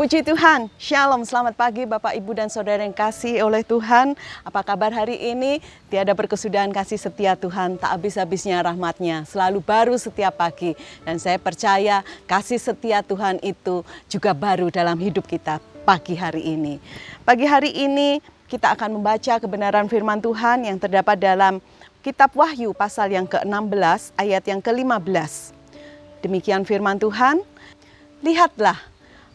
Puji Tuhan, Shalom, selamat pagi Bapak Ibu dan Saudara yang kasih oleh Tuhan. Apa kabar hari ini? Tiada berkesudahan kasih setia Tuhan, tak habis-habisnya rahmat-Nya, selalu baru setiap pagi. Dan saya percaya kasih setia Tuhan itu juga baru dalam hidup kita pagi hari ini. Pagi hari ini kita akan membaca kebenaran firman Tuhan yang terdapat dalam Kitab Wahyu pasal yang ke-16 ayat yang ke-15. Demikian firman Tuhan, lihatlah,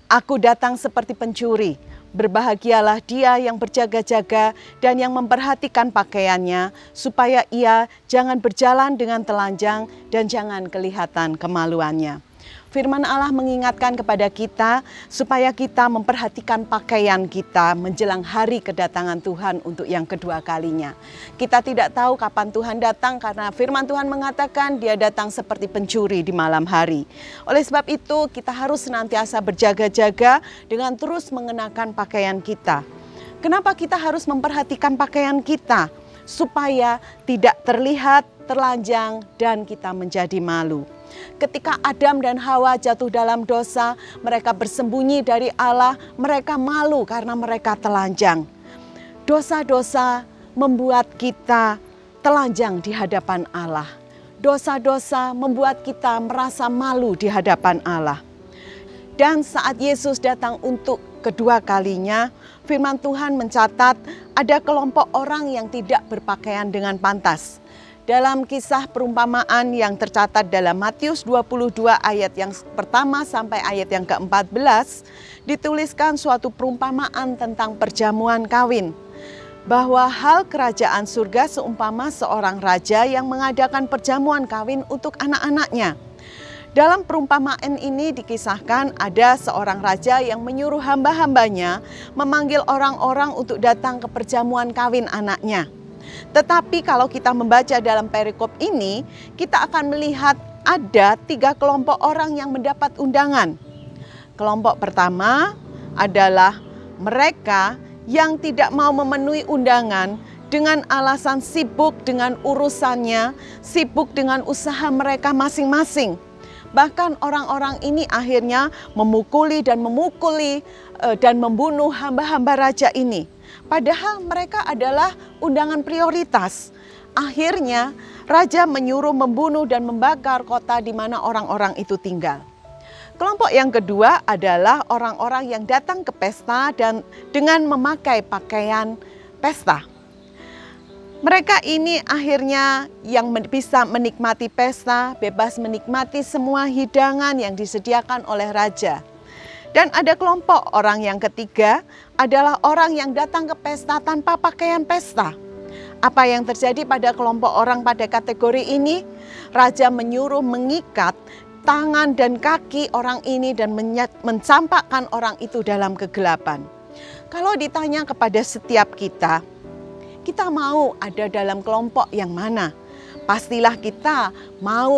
aku datang seperti pencuri, berbahagialah dia yang berjaga-jaga dan yang memperhatikan pakaiannya, supaya ia jangan berjalan dengan telanjang dan jangan kelihatan kemaluannya. Firman Allah mengingatkan kepada kita supaya kita memperhatikan pakaian kita menjelang hari kedatangan Tuhan untuk yang kedua kalinya. Kita tidak tahu kapan Tuhan datang karena firman Tuhan mengatakan Dia datang seperti pencuri di malam hari. Oleh sebab itu kita harus senantiasa berjaga-jaga dengan terus mengenakan pakaian kita. Kenapa kita harus memperhatikan pakaian kita? Supaya tidak terlihat telanjang dan kita menjadi malu. Ketika Adam dan Hawa jatuh dalam dosa, mereka bersembunyi dari Allah, mereka malu karena mereka telanjang. Dosa-dosa membuat kita telanjang di hadapan Allah. Dosa-dosa membuat kita merasa malu di hadapan Allah. Dan saat Yesus datang untuk kedua kalinya, firman Tuhan mencatat ada kelompok orang yang tidak berpakaian dengan pantas. Dalam kisah perumpamaan yang tercatat dalam Matius 22 ayat yang pertama sampai ayat yang ke-14, dituliskan suatu perumpamaan tentang perjamuan kawin. Bahwa hal kerajaan surga seumpama seorang raja yang mengadakan perjamuan kawin untuk anak-anaknya. Dalam perumpamaan ini dikisahkan ada seorang raja yang menyuruh hamba-hambanya memanggil orang-orang untuk datang ke perjamuan kawin anaknya. Tetapi kalau kita membaca dalam perikop ini, kita akan melihat ada 3 kelompok orang yang mendapat undangan. Kelompok pertama adalah mereka yang tidak mau memenuhi undangan dengan alasan sibuk dengan urusannya, sibuk dengan usaha mereka masing-masing. Bahkan orang-orang ini akhirnya memukuli dan membunuh hamba-hamba raja ini. Padahal mereka adalah undangan prioritas. Akhirnya raja menyuruh membunuh dan membakar kota di mana orang-orang itu tinggal. Kelompok yang kedua adalah orang-orang yang datang ke pesta dan dengan memakai pakaian pesta. Mereka ini akhirnya yang bisa menikmati pesta, bebas menikmati semua hidangan yang disediakan oleh raja. Dan ada kelompok orang yang ketiga adalah orang yang datang ke pesta tanpa pakaian pesta. Apa yang terjadi pada kelompok orang pada kategori ini? Raja menyuruh mengikat tangan dan kaki orang ini dan mencampakkan orang itu dalam kegelapan. Kalau ditanya kepada setiap kita mau ada dalam kelompok yang mana? Pastilah kita mau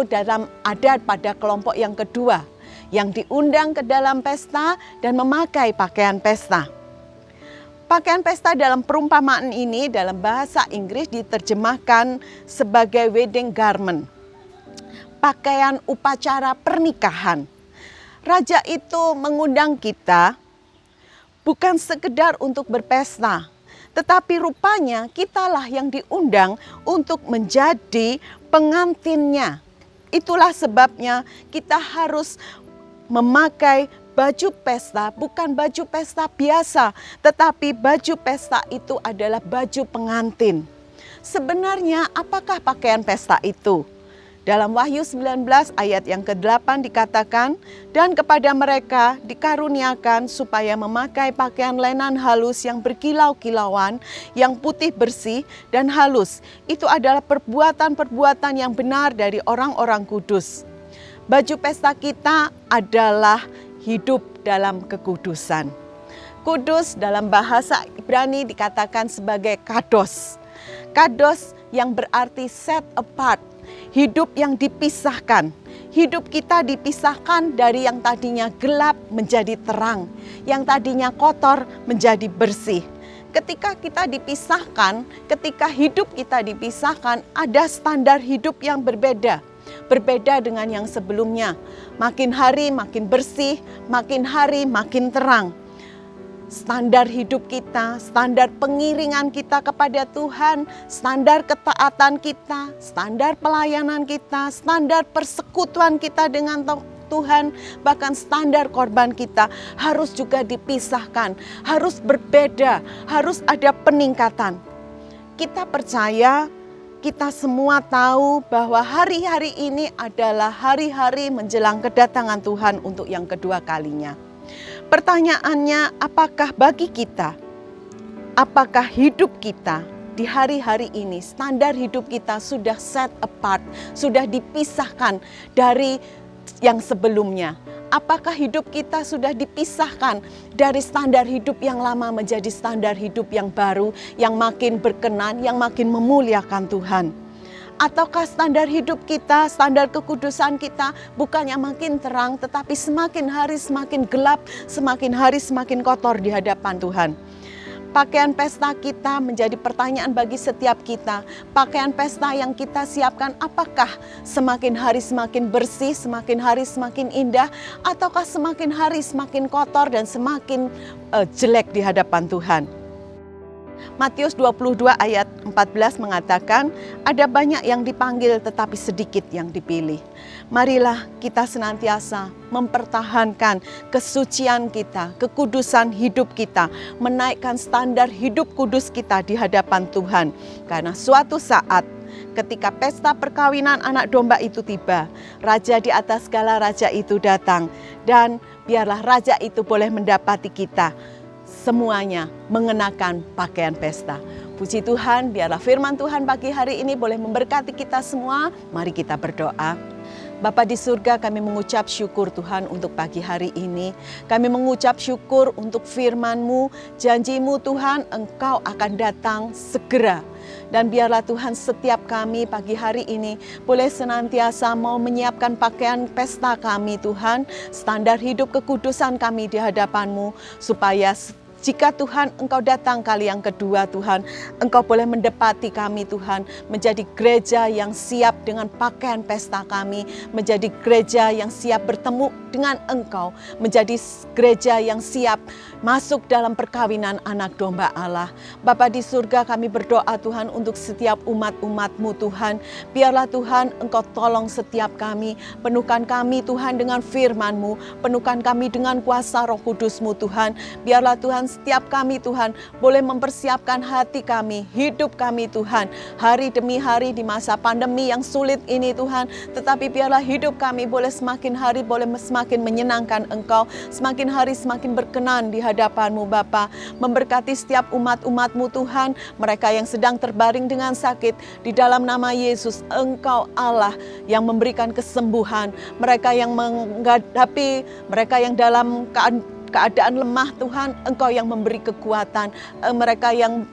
ada pada kelompok yang kedua, yang diundang ke dalam pesta dan memakai pakaian pesta. Pakaian pesta dalam perumpamaan ini dalam bahasa Inggris diterjemahkan sebagai wedding garment. Pakaian upacara pernikahan. Raja itu mengundang kita bukan sekedar untuk berpesta, tetapi rupanya kitalah yang diundang untuk menjadi pengantinnya. Itulah sebabnya kita harus memakai baju pesta, bukan baju pesta biasa, tetapi baju pesta itu adalah baju pengantin. Sebenarnya apakah pakaian pesta itu? Dalam Wahyu 19 ayat yang ke-8 dikatakan, dan kepada mereka dikaruniakan supaya memakai pakaian lenan halus yang berkilau-kilauan, yang putih bersih dan halus. Itu adalah perbuatan-perbuatan yang benar dari orang-orang kudus. Baju pesta kita adalah hidup dalam kekudusan. Kudus dalam bahasa Ibrani dikatakan sebagai kados. Kados yang berarti set apart, hidup yang dipisahkan. Hidup kita dipisahkan dari yang tadinya gelap menjadi terang, yang tadinya kotor menjadi bersih. Ketika kita dipisahkan, ketika hidup kita dipisahkan, ada standar hidup yang berbeda. Berbeda dengan yang sebelumnya. Makin hari makin bersih, makin hari makin terang. standar hidup kita, standar pengiringan kita kepada Tuhan, standar ketaatan kita, standar pelayanan kita, standar persekutuan kita dengan Tuhan, bahkan standar korban kita harus juga dipisahkan, harus berbeda, harus ada peningkatan. Kita percaya, kita semua tahu bahwa hari-hari ini adalah hari-hari menjelang kedatangan Tuhan untuk yang kedua kalinya. Pertanyaannya, apakah bagi kita, apakah hidup kita di hari-hari ini, standar hidup kita sudah set apart, sudah dipisahkan dari yang sebelumnya? Apakah hidup kita sudah dipisahkan dari standar hidup yang lama menjadi standar hidup yang baru, yang makin berkenan, yang makin memuliakan Tuhan? Ataukah standar hidup kita, standar kekudusan kita bukannya makin terang, tetapi semakin hari semakin gelap, semakin hari semakin kotor di hadapan Tuhan? Pakaian pesta kita menjadi pertanyaan bagi setiap kita. Pakaian pesta yang kita siapkan apakah semakin hari semakin bersih, semakin hari semakin indah, ataukah semakin hari semakin kotor dan semakin jelek di hadapan Tuhan? Matius 22 ayat 14 mengatakan, ada banyak yang dipanggil tetapi sedikit yang dipilih. Marilah kita senantiasa mempertahankan kesucian kita, kekudusan hidup kita, menaikkan standar hidup kudus kita di hadapan Tuhan. Karena suatu saat ketika pesta perkawinan anak domba itu tiba, raja di atas segala raja itu datang, dan biarlah raja itu boleh mendapati kita semuanya mengenakan pakaian pesta. Puji Tuhan, biarlah firman Tuhan pagi hari ini boleh memberkati kita semua. Mari kita berdoa. Bapa di surga, kami mengucap syukur Tuhan untuk pagi hari ini. Kami mengucap syukur untuk firman-Mu, janji-Mu Tuhan, Engkau akan datang segera. Dan biarlah Tuhan setiap kami pagi hari ini boleh senantiasa mau menyiapkan pakaian pesta kami Tuhan, standar hidup kekudusan kami di hadapan-Mu, supaya jika Tuhan Engkau datang kali yang kedua Tuhan, Engkau boleh mendapati kami Tuhan menjadi gereja yang siap dengan pakaian pesta kami, menjadi gereja yang siap bertemu dengan Engkau, menjadi gereja yang siap masuk dalam perkawinan anak domba Allah. Bapa di surga, kami berdoa Tuhan untuk setiap umat-umat-Mu Tuhan. Biarlah Tuhan Engkau tolong setiap kami, penuhkan kami Tuhan dengan firman-Mu, penuhkan kami dengan kuasa Roh Kudus-Mu Tuhan. Biarlah Tuhan setiap kami Tuhan boleh mempersiapkan hati kami, hidup kami Tuhan, hari demi hari di masa pandemi yang sulit ini Tuhan. Tetapi biarlah hidup kami boleh semakin hari boleh semakin menyenangkan Engkau, semakin hari semakin berkenan di hadapan-Mu Bapa. Memberkati setiap umat-umat-Mu Tuhan, mereka yang sedang terbaring dengan sakit, di dalam nama Yesus Engkau Allah yang memberikan kesembuhan, mereka yang menghadapi, mereka yang dalam keadaan lemah Tuhan, Engkau yang memberi kekuatan. Mereka yang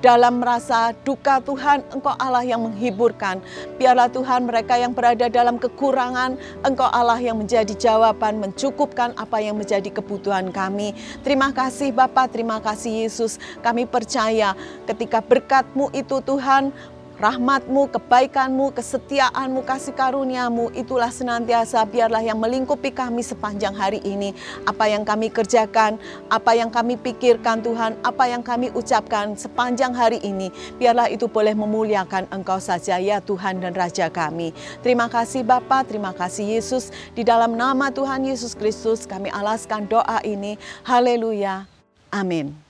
dalam merasa duka Tuhan, Engkau Allah yang menghiburkan. Biarlah Tuhan mereka yang berada dalam kekurangan, Engkau Allah yang menjadi jawaban, mencukupkan apa yang menjadi kebutuhan kami. Terima kasih Bapa, terima kasih Yesus. Kami percaya ketika berkat-Mu itu Tuhan, rahmat-Mu, kebaikan-Mu, kesetiaan-Mu, kasih karunia-Mu, itulah senantiasa biarlah yang melingkupi kami sepanjang hari ini. Apa yang kami kerjakan, apa yang kami pikirkan Tuhan, apa yang kami ucapkan sepanjang hari ini, biarlah itu boleh memuliakan Engkau saja ya Tuhan dan Raja kami. Terima kasih Bapa, terima kasih Yesus. Di dalam nama Tuhan Yesus Kristus kami alaskan doa ini. Haleluya. Amin.